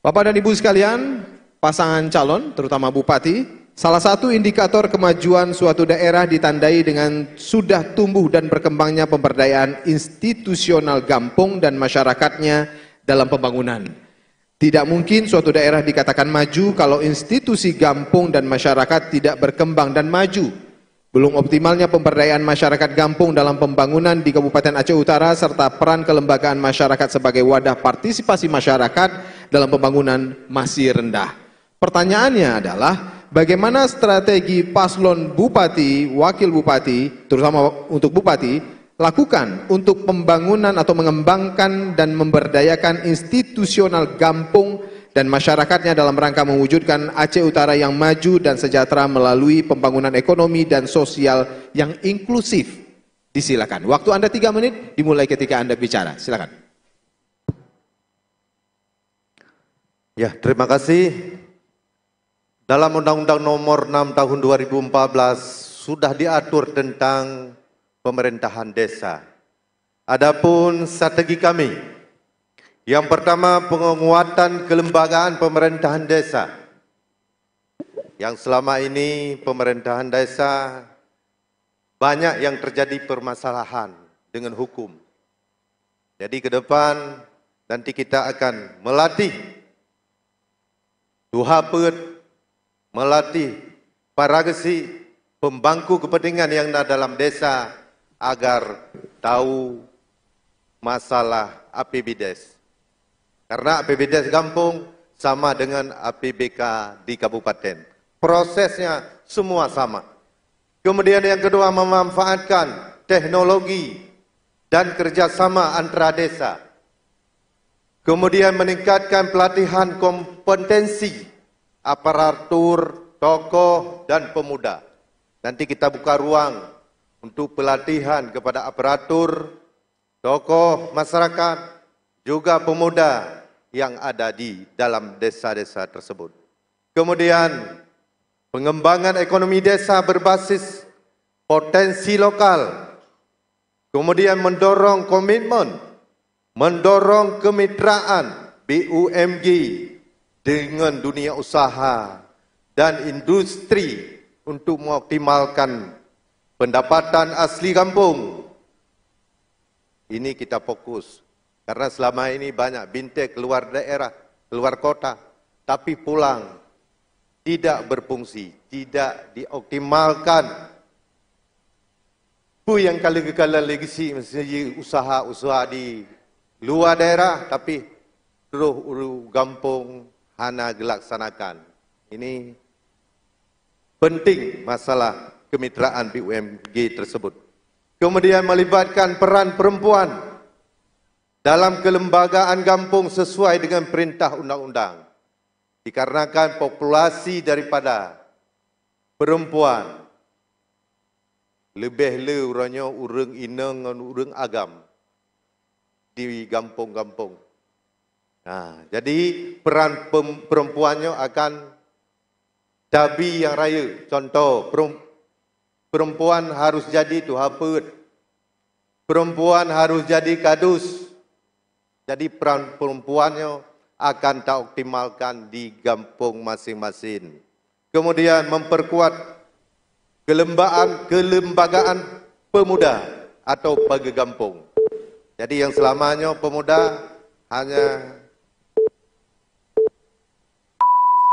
Bapak dan Ibu sekalian, pasangan calon, terutama Bupati, salah satu indikator kemajuan suatu daerah ditandai dengan sudah tumbuh dan berkembangnya pemberdayaan institusional Gampong dan masyarakatnya dalam pembangunan. Tidak mungkin suatu daerah dikatakan maju kalau institusi Gampong dan masyarakat tidak berkembang dan maju. Belum optimalnya pemberdayaan masyarakat Gampong dalam pembangunan di Kabupaten Aceh Utara serta peran kelembagaan masyarakat sebagai wadah partisipasi masyarakat dalam pembangunan masih rendah. Pertanyaannya adalah bagaimana strategi paslon bupati, wakil bupati, terutama untuk bupati, lakukan untuk pembangunan atau mengembangkan dan memberdayakan institusional Gampong dan masyarakatnya dalam rangka mewujudkan Aceh Utara yang maju dan sejahtera melalui pembangunan ekonomi dan sosial yang inklusif. Disilakan. Waktu Anda 3 menit dimulai ketika Anda bicara. Silakan. Ya, terima kasih. Dalam Undang-Undang Nomor 6 Tahun 2014 sudah diatur tentang pemerintahan desa. Adapun strategi kami, yang pertama, penguatan kelembagaan pemerintahan desa. Yang selama ini pemerintahan desa banyak yang terjadi permasalahan dengan hukum. Jadi ke depan nanti kita akan melatih duhapet, melatih para gesi, pembangku kepentingan yang ada dalam desa agar tahu masalah APBDes. Karena APBDes Gampong sama dengan APBK di kabupaten. Prosesnya semua sama. Kemudian yang kedua, memanfaatkan teknologi dan kerjasama antara desa. Kemudian meningkatkan pelatihan kompetensi aparatur, tokoh, dan pemuda. Nanti kita buka ruang untuk pelatihan kepada aparatur, tokoh masyarakat, juga pemuda yang ada di dalam desa-desa tersebut. Kemudian, pengembangan ekonomi desa berbasis potensi lokal. Kemudian mendorong komitmen, mendorong kemitraan BUMG dengan dunia usaha dan industri untuk mengoptimalkan pendapatan asli kampung. Ini kita fokus. Karena selama ini banyak bintik keluar daerah, keluar kota, tapi pulang tidak berfungsi, tidak dioptimalkan. Itu yang kali-kali legasi mesti usaha-usaha di luar daerah, tapi terus Gampong hana dilaksanakan. Ini penting masalah kemitraan BUMG tersebut. Kemudian melibatkan peran perempuan dalam kelembagaan Gampong sesuai dengan perintah undang-undang. Dikarenakan populasi daripada perempuan lebih urangnya urang inang dan urang agam di Gampong-Gampong. Nah, jadi peran perempuannya akan cabi yang raya. Contoh, perempuan harus jadi tuhapet. Perempuan harus jadi kadus. Jadi peran perempuannya akan tak optimalkan di Gampong masing-masing. Kemudian memperkuat kelembagaan pemuda atau pagi Gampong. Jadi yang selamanya pemuda hanya...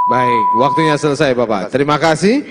Baik, waktunya selesai Bapak. Terima kasih.